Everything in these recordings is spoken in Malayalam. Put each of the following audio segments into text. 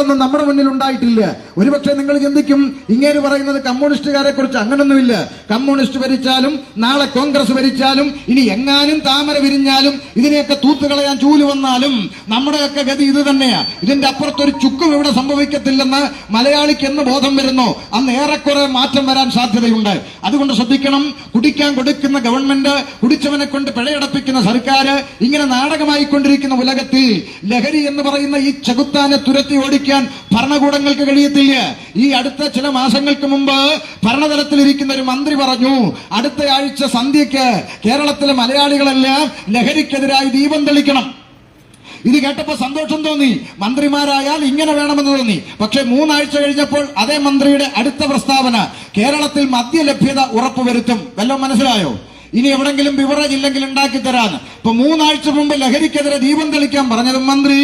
തെളിവുകളൊന്നും നമ്മുടെ മുന്നിൽ ഉണ്ടായിട്ടില്ല. ഒരുപക്ഷെ നിങ്ങൾ ചിന്തിക്കും ഇങ്ങേര് പറയുന്നത് കമ്മ്യൂണിസ്റ്റുകാരെ കുറിച്ച്. അങ്ങനൊന്നുമില്ല. കമ്മ്യൂണിസ്റ്റ് ഭരിച്ചാലും നാളെ കോൺഗ്രസ് ഭരിച്ചാലും ഇനി എങ്ങാനും താമര വിരിഞ്ഞാലും ഇതിനെയൊക്കെ തൂത്തുകളയാൻ ചൂല് വന്നാലും നമ്മുടെയൊക്കെ ഗതി ഇത് തന്നെയാ. ഇതിന്റെ അപ്പുറത്തൊരു ചുക്കും ഇവിടെ സംഭവിക്കത്തില്ലെന്ന് മലയാളിക്ക് എന്ന് ബോധം വരുന്നു അന്ന് ഏറെക്കുറെ മാറ്റം വരാൻ സാധ്യതയുണ്ട്. അതുകൊണ്ട് ശ്രദ്ധിക്കണം. കുടിക്കാൻ കൊടുക്കുന്ന ഗവൺമെന്റ്, കുടിച്ചവനെ കൊണ്ട് പിഴയടപ്പിക്കുന്ന സർക്കാർ, ഇങ്ങനെ നാടകമായിക്കൊണ്ടിരിക്കുന്ന ഉലകത്തിൽ ലഹരി എന്ന് പറയുന്ന ഈ ചെകുത്താനെ തുരത്തി ഓടിക്കാൻ ഭരണകൂടങ്ങൾക്ക് കഴിയത്തില്ല. ഈ അടുത്ത ചില മാസങ്ങൾക്ക് മുമ്പ് ഭരണതലത്തിലിരിക്കുന്ന ഒരു മന്ത്രി പറഞ്ഞു, അടുത്ത ആഴ്ച സന്ധ്യയ്ക്ക് കേരളത്തിലെ മലയാളികളെല്ലാം ലഹരിക്കെതിരായി ദീപം തെളിക്കണം. ഇത് കേട്ടപ്പോ സന്തോഷം തോന്നി. മന്ത്രിമാരായാൽ ഇങ്ങനെ വേണമെന്ന് തോന്നി. പക്ഷെ 3 ആഴ്ച കഴിഞ്ഞപ്പോൾ അതേ മന്ത്രിയുടെ അടുത്ത പ്രസ്താവന, കേരളത്തിൽ മദ്യലഭ്യത ഉറപ്പുവരുത്തും. വല്ലതും മനസ്സിലായോ? ഇനി എവിടെങ്കിലും ബിവറേജ് ഇല്ലെങ്കിൽ ഉണ്ടാക്കി തരാന്ന്. ഇപ്പൊ 3 ആഴ്ച മുമ്പ് ലഹരിക്കെതിരെ ദീപം തെളിക്കാൻ പറഞ്ഞതും മന്ത്രി,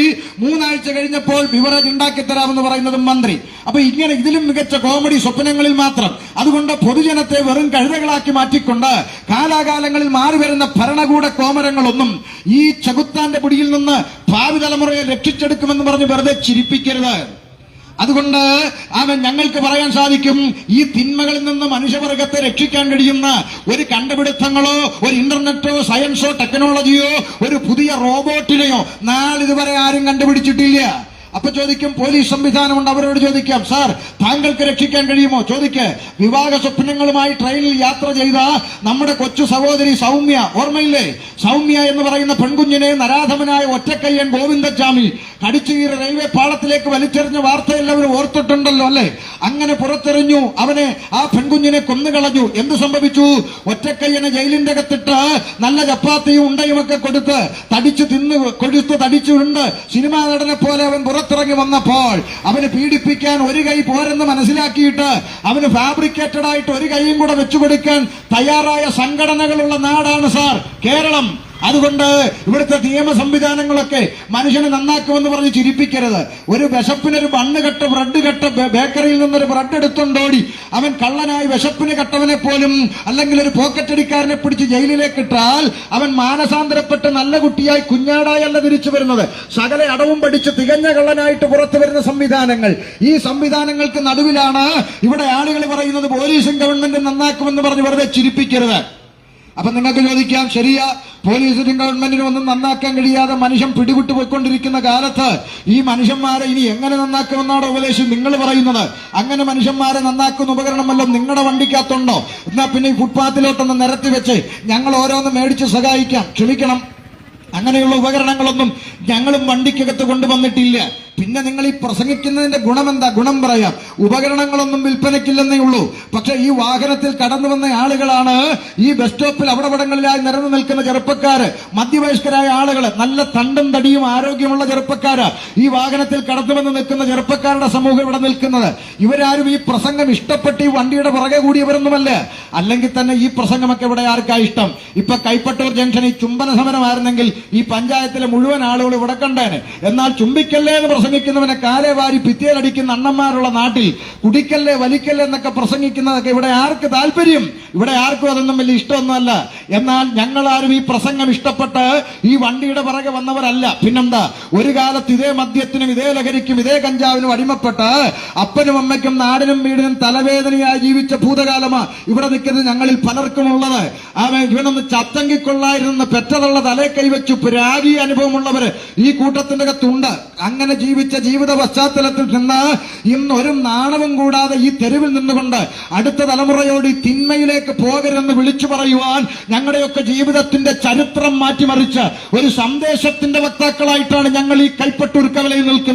3 ആഴ്ച കഴിഞ്ഞപ്പോൾ ബിവറേജ് ഉണ്ടാക്കി തരാമെന്ന് പറയുന്നതും മന്ത്രി. അപ്പൊ ഇങ്ങനെ ഇതിലും മികച്ച കോമഡി സ്വപ്നങ്ങളിൽ മാത്രം. അതുകൊണ്ട് പൊതുജനത്തെ വെറും കഴുതകളാക്കി മാറ്റിക്കൊണ്ട് കാലാകാലങ്ങളിൽ മാറി വരുന്ന ഭരണകൂട കോമരങ്ങളൊന്നും ഈ ചെകുത്താന്റെ പിടിയിൽ നിന്ന് ഭാവി തലമുറയെ രക്ഷിച്ചെടുക്കുമെന്ന് പറഞ്ഞ് വെറുതെ ചിരിപ്പിക്കരുത്. അതുകൊണ്ട് ഞങ്ങൾക്ക് പറയാൻ സാധിക്കും, ഈ തിന്മകളിൽ നിന്ന് മനുഷ്യവർഗത്തെ രക്ഷിക്കാൻ കഴിയുന്ന ഒരു കണ്ടുപിടുത്തങ്ങളോ ഒരു ഇന്റർനെറ്റോ സയൻസോ ടെക്നോളജിയോ ഒരു പുതിയ റോബോട്ടിനെയോ നാളിതുവരെ ആരും കണ്ടുപിടിച്ചിട്ടില്ല. അപ്പൊ ചോദിക്കും, പോലീസ് സംവിധാനമുണ്ട്, അവരോട് ചോദിക്കാം, സാർ താങ്കൾക്ക് രക്ഷിക്കാൻ കഴിയുമോ? ചോദിക്ക്. വിവാഹ സ്വപ്നങ്ങളുമായി ട്രെയിനിൽ യാത്ര ചെയ്ത നമ്മുടെ കൊച്ചു സഹോദരി സൗമ്യ, ഓർമ്മയില്ലേ? സൗമ്യ എന്ന് പറയുന്ന പെൺകുഞ്ഞിനെ നരാധമനായ ഒറ്റക്കയ്യൻ ഗോവിന്ദസ്വാമി കടിച്ചുകീറി റെയിൽവേ പാളത്തിലേക്ക് വലിച്ചെറിഞ്ഞ വാർത്ത എല്ലാവരും ഓർത്തിട്ടുണ്ടല്ലോ അല്ലെ? അങ്ങനെ പുറത്തെറിഞ്ഞു. അവനെ, ആ പെൺകുഞ്ഞിനെ കൊന്നുകളഞ്ഞു. എന്ത് സംഭവിച്ചു? ഒറ്റക്കയ്യനെ ജയിലിന്റെ അകത്തിട്ട് നല്ല ചപ്പാത്തിയും ഉണ്ടയും ഒക്കെ കൊടുത്ത് തടിച്ചുണ്ട് സിനിമാ നടനെ പോലെ അവൻ പുറത്തിറങ്ങി വന്നപ്പോൾ അവന് പീഡിപ്പിക്കാൻ ഒരു കൈ പോരെന്ന് മനസ്സിലാക്കിയിട്ട് അവന് ഫാബ്രിക്കേറ്റഡ് ആയിട്ട് ഒരു കൈയും കൂടെ വെച്ചുകൊടുക്കാൻ തയ്യാറായ സംഘടനകളുള്ള നാടാണ് സാർ കേരളം. അതുകൊണ്ട് ഇവിടുത്തെ നിയമ സംവിധാനങ്ങളൊക്കെ മനുഷ്യനെ നന്നാക്കുമെന്ന് പറഞ്ഞ് ചിരിപ്പിക്കരുത്. ഒരു വിശപ്പിനൊരു ബണ്ണ് കെട്ട് ബ്രെഡ് കെട്ട് ബേക്കറിയിൽ നിന്നൊരു ബ്രെഡ് എടുത്തുകൊണ്ടോടി അവൻ കള്ളനായി വിശപ്പിന് കെട്ടവനെ പോലും അല്ലെങ്കിൽ ഒരു പോക്കറ്റടിക്കാരനെ പിടിച്ച് ജയിലിലേക്ക് ഇട്ടാൽ അവൻ മാനസാന്തരപ്പെട്ട് നല്ല കുട്ടിയായി കുഞ്ഞാടായല്ല തിരിച്ചു വരുന്നത്. സകല അടവും പഠിച്ച് തികഞ്ഞ കള്ളനായിട്ട് പുറത്തു വരുന്ന സംവിധാനങ്ങൾ. ഈ സംവിധാനങ്ങൾക്ക് നടുവിലാണ് ഇവിടെ ആളുകൾ പറയുന്നത് പോലീസും ഗവൺമെന്റും നന്നാക്കുമെന്ന് പറഞ്ഞ് വെറുതെ ചിരിപ്പിക്കരുത്. അപ്പൊ നിങ്ങൾക്ക് ചോദിക്കാം, ശരിയാ, പോലീസിനും ഗവൺമെന്റിനും ഒന്നും നന്നാക്കാൻ കഴിയാതെ മനുഷ്യൻ പിടിവിട്ടു പോയിക്കൊണ്ടിരിക്കുന്ന കാലത്ത് ഈ മനുഷ്യന്മാരെ ഇനി എങ്ങനെ നന്നാക്കുമെന്നാണ് ഉപദേശം നിങ്ങൾ പറയുന്നത്? അങ്ങനെ മനുഷ്യന്മാരെ നന്നാക്കുന്ന ഉപകരണം വല്ലതും നിങ്ങളുടെ വണ്ടിക്കകത്തുണ്ടോ? എന്നാ പിന്നെ ഈ ഫുട്പാത്തിലോട്ടൊന്ന് നിരത്തി വെച്ച് ഞങ്ങൾ ഓരോന്ന് മേടിച്ച് സഹായിക്കാം. ക്ഷമിക്കണം, അങ്ങനെയുള്ള ഉപകരണങ്ങളൊന്നും ഞങ്ങളും വണ്ടിക്കകത്ത് കൊണ്ടുവന്നിട്ടില്ല. പിന്നെ നിങ്ങൾ ഈ പ്രസംഗിക്കുന്നതിന്റെ ഗുണമെന്താ? ഗുണം പറയാം. ഉപകരണങ്ങളൊന്നും വിൽപ്പനയ്ക്കില്ലെന്നേ ഉള്ളൂ. പക്ഷെ ഈ വാഹനത്തിൽ കടന്നു വന്ന ആളുകളാണ് ഈ ബസ് സ്റ്റോപ്പിൽ അവിടങ്ങളിലായി നിരന്നു നിൽക്കുന്ന ചെറുപ്പക്കാര്, മധ്യവയസ്കരായ ആളുകൾ, നല്ല തണ്ടും തടിയും ആരോഗ്യമുള്ള ചെറുപ്പക്കാര്, ഈ വാഹനത്തിൽ കടന്നു വന്ന് നിൽക്കുന്ന ചെറുപ്പക്കാരുടെ സമൂഹം ഇവിടെ നിൽക്കുന്നത്. ഇവരാരും ഈ പ്രസംഗം ഇഷ്ടപ്പെട്ട് ഈ വണ്ടിയുടെ പുറകെ കൂടിയവരൊന്നുമല്ല. അല്ലെങ്കിൽ തന്നെ ഈ പ്രസംഗമൊക്കെ ഇവിടെ ആർക്കാ ഇഷ്ടം? ഇപ്പൊ കൈപ്പട്ടൂർ ജംഗ്ഷനിൽ ചുംബന സമരമായിരുന്നെങ്കിൽ ഈ പഞ്ചായത്തിലെ മുഴുവൻ ആളുകൾ ഇവിടെ കണ്ടേനെ. എന്നാൽ ചുംബിക്കല്ലേ എന്ന് പ്രസംഗിക്കുന്നവനെ കാലേ വാരി ഭിത്തിയിലടിക്കുന്ന അണ്ണന്മാരുള്ള നാട്ടിൽ കുടിക്കല്ലേ വലിക്കല്ലേ എന്നൊക്കെ പ്രസംഗിക്കുന്നതൊക്കെ ഇവിടെ ആർക്ക് താല്പര്യം? ഇവിടെ ആർക്കും അതൊന്നും വലിയ ഇഷ്ടമൊന്നുമല്ല. എന്നാൽ ഞങ്ങളാരും ഈ പ്രസംഗം ഇഷ്ടപ്പെട്ട് ഈ വണ്ടിയുടെ പുറകെ വന്നവരല്ല. പിന്നെന്താ, ഒരു കാലത്ത് ഇതേ മദ്യത്തിനും ഇതേ ലഹരിക്കും ഇതേ കഞ്ചാവിനും അടിമപ്പെട്ട് അപ്പനും അമ്മയ്ക്കും നാടിനും വീടിനും തലവേദനയായി ജീവിച്ച ഭൂതകാലമാ ഇവിടെ നിൽക്കുന്നത് ഞങ്ങളിൽ പലർക്കും ഉള്ളത്. ഇവനൊന്ന് ചത്തങ്കിക്കൊള്ളായിരുന്ന പെറ്റതുള്ള തലേ കൈവച്ചു പുരാഗി അനുഭവമുള്ളവര് ഈ കൂട്ടത്തിന്റെ അകത്തുണ്ട്. അങ്ങനെ ജീവിച്ച ജീവിത പശ്ചാത്തലത്തിൽ നിന്ന് ഇന്നൊരു നാണവും കൂടാതെ ഈ തെരുവിൽ നിന്നുകൊണ്ട് അടുത്ത തലമുറയോട് ഈ തിന്മയിലേക്ക് പോകരുതെന്ന് വിളിച്ചു പറയുവാൻ ഞങ്ങളുടെയൊക്കെ ജീവിതത്തിന്റെ ചരിത്രം മാറ്റിമറിച്ച് ഒരു സന്ദേശത്തിന്റെ വക്താക്കളായിട്ടാണ് ഞങ്ങൾ ഈ കൈപ്പട്ടൂർ കവലയിൽ നിൽക്കുന്നത്.